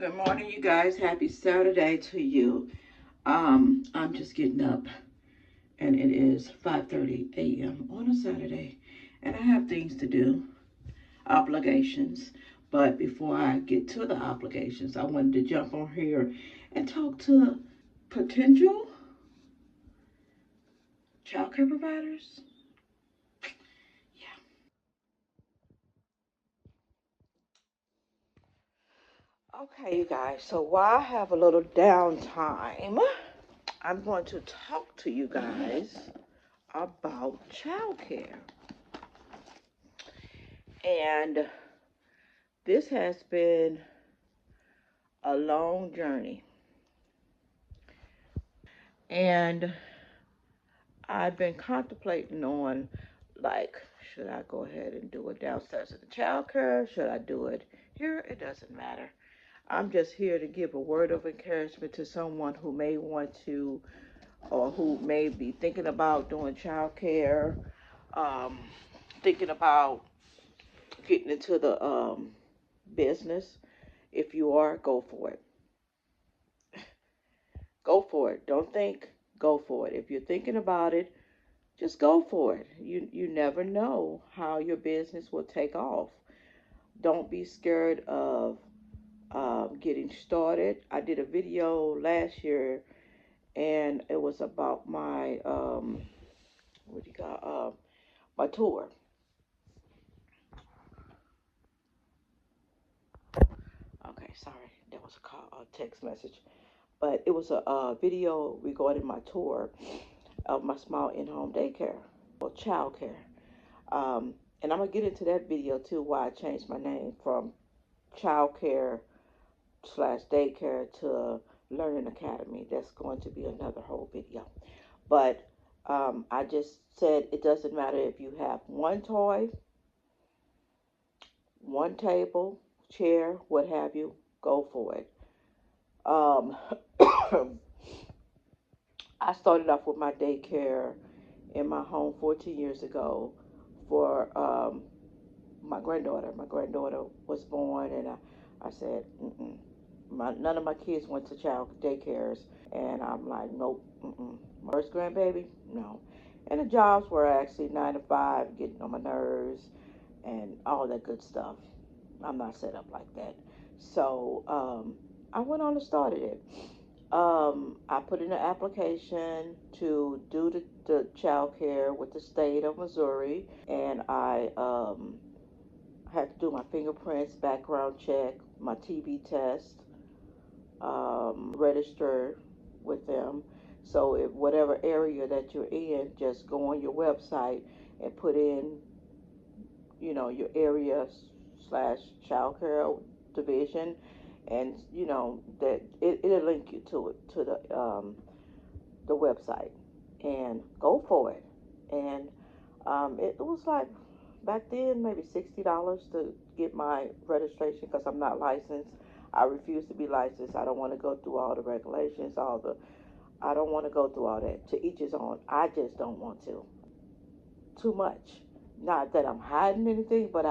Good morning, you guys. Happy Saturday to you. I'm just getting up, and it is 5:30 a.m. on a Saturday, and I have things to do, obligations. But before I get to the obligations, I wanted to jump on here and talk to potential child care providers. Yeah. Okay, you guys. So while I have a little downtime, I'm going to talk to you guys about child care. And this has been a long journey. And I've been contemplating on, like, should I go ahead and do it downstairs at the child care? Should I do it here? It doesn't matter. I'm just here to give a word of encouragement to someone who may want to, or who may be thinking about doing child care, um, thinking about getting into the business. If you are, go for it. Go for it. Don't think, go for it. If you're thinking about it, just go for it. You never know how your business will take off. Don't be scared of getting started. I did a video last year, and it was about my what do you call my tour. Okay, sorry, that was a call, a text message, but it was a video regarding my tour of my small in-home daycare or child care. And I'm gonna get into that video too. Why I changed my name from child care slash daycare to learning academy. That's going to be another whole video. But I just said it doesn't matter if you have one toy, one table, chair, what have you. Go for it. Um, I started off with my daycare in my home 14 years ago for my granddaughter. My granddaughter was born, and I said, mm-mm. None of my kids went to child daycares, and I'm like, nope, mm-mm. My first grandbaby, no. And the jobs were actually 9 to 5, getting on my nerves, and all that good stuff. I'm not set up like that. So I went on and started it. I put in an application to do the child care with the state of Missouri, and I had to do my fingerprints, background check, my TB test, register with them. So if whatever area that you're in, just go on your website and put in, your area slash child care division, and that it'll link you to the website, and go for it. And it was like back then maybe $60 to get my registration because I'm not licensed. I refuse to be licensed. I don't want to go through all the regulations, I don't want to go through all that. To each his own. I just don't want to. Too much. Not that I'm hiding anything, but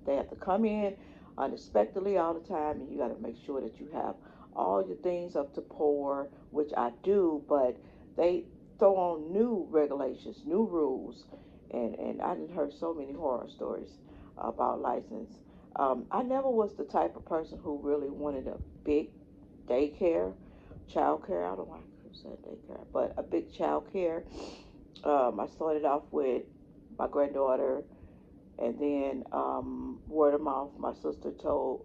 they have to come in unexpectedly all the time, and you got to make sure that you have all your things up to pour, which I do, but they throw on new regulations, new rules, and I didn't heard so many horror stories about license. I never was the type of person who really wanted a big daycare, child care. I don't like to say daycare, but a big child care. I started off with my granddaughter, and then word of mouth, my sister told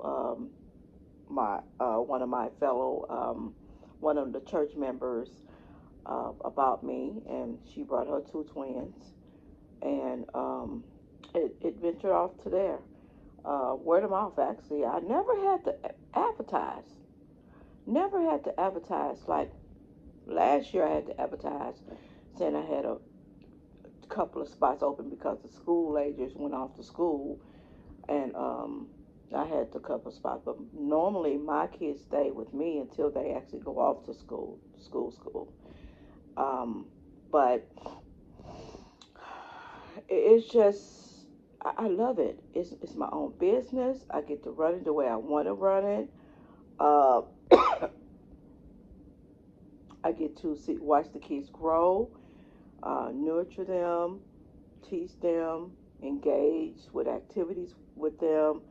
my one of my fellow one of the church members about me, and she brought her two twins, and it ventured off to there. Word of mouth, actually. I never had to advertise. Never had to advertise. Like last year, I had to advertise saying I had a couple of spots open because the school agers went off to school, and I had a couple of spots. But normally, my kids stay with me until they actually go off to school. Um, but it's just, I love it. It's my own business. I get to run it the way I want to run it. Uh, I get to watch the kids grow, nurture them, teach them, engage with activities with them,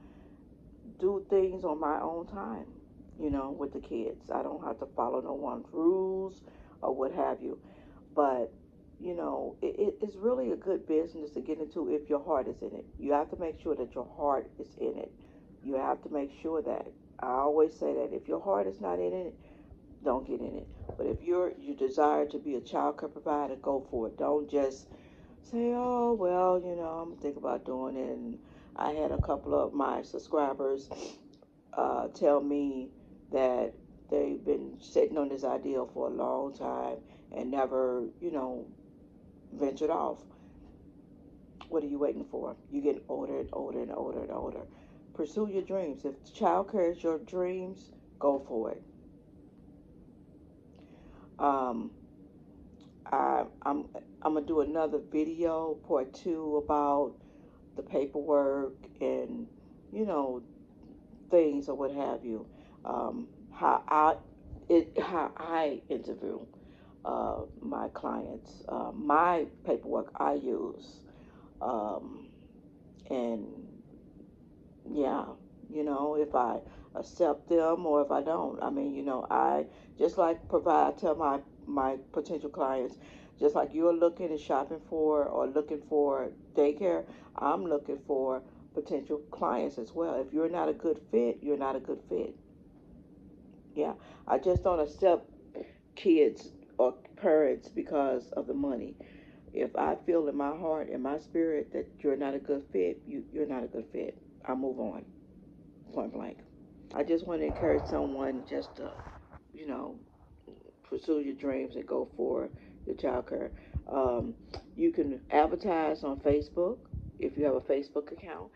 do things on my own time, with the kids. I don't have to follow no one's rules or what have you. But, it's really a good business to get into if your heart is in it. You have to make sure that your heart is in it. You have to make sure that. I always say that if your heart is not in it, don't get in it. But if you desire to be a child care provider, go for it. Don't just say, oh, well, I'm gonna think about doing it. And I had a couple of my subscribers tell me that they've been sitting on this idea for a long time and never, ventured off. What are you waiting for? You're getting older and older and older and older. Pursue your dreams. If childcare is your dreams, go for it. Um, I'm gonna do another video, part two, about the paperwork and you know things or what have you. How I interview my clients, my paperwork I use, um, and yeah, if I accept them or if I don't. I mean, I just like tell my potential clients, just like you're looking and shopping for or looking for daycare, I'm looking for potential clients as well. If you're not a good fit, you're not a good fit. Yeah, I just don't accept kids or parents because of the money. If I feel in my heart, in my spirit, that you're not a good fit, you're not a good fit. I move on, point blank. I just want to encourage someone just to, you know, pursue your dreams and go for your child care. Um, you can advertise on Facebook if you have a Facebook account.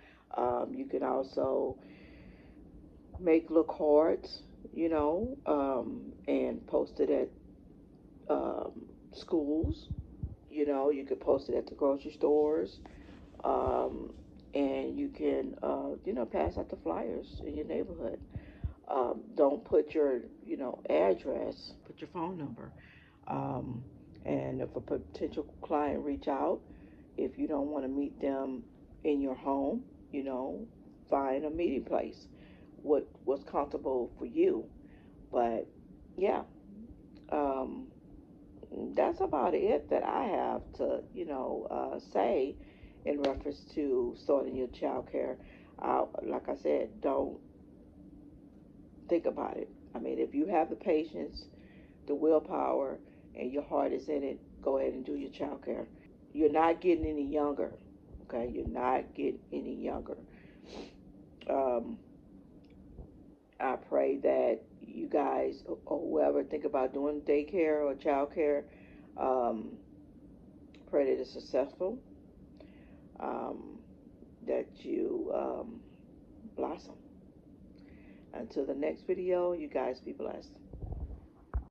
You can also make little cards, and post it at schools. You can post it at the grocery stores, um, and you can, pass out the flyers in your neighborhood. Don't put your, address. Put your phone number. Um, and if a potential client reach out, if you don't want to meet them in your home, find a meeting place. What's comfortable for you. But yeah, um, that's about it that I have to, say in reference to starting your child care. Like I said, don't think about it. I mean, if you have the patience, the willpower, and your heart is in it, go ahead and do your child care. You're not getting any younger, okay? You're not getting any younger. Um, I pray that you guys or whoever think about doing daycare or child care, um, pray that it's successful, um, that you blossom. Until the next video, you guys be blessed.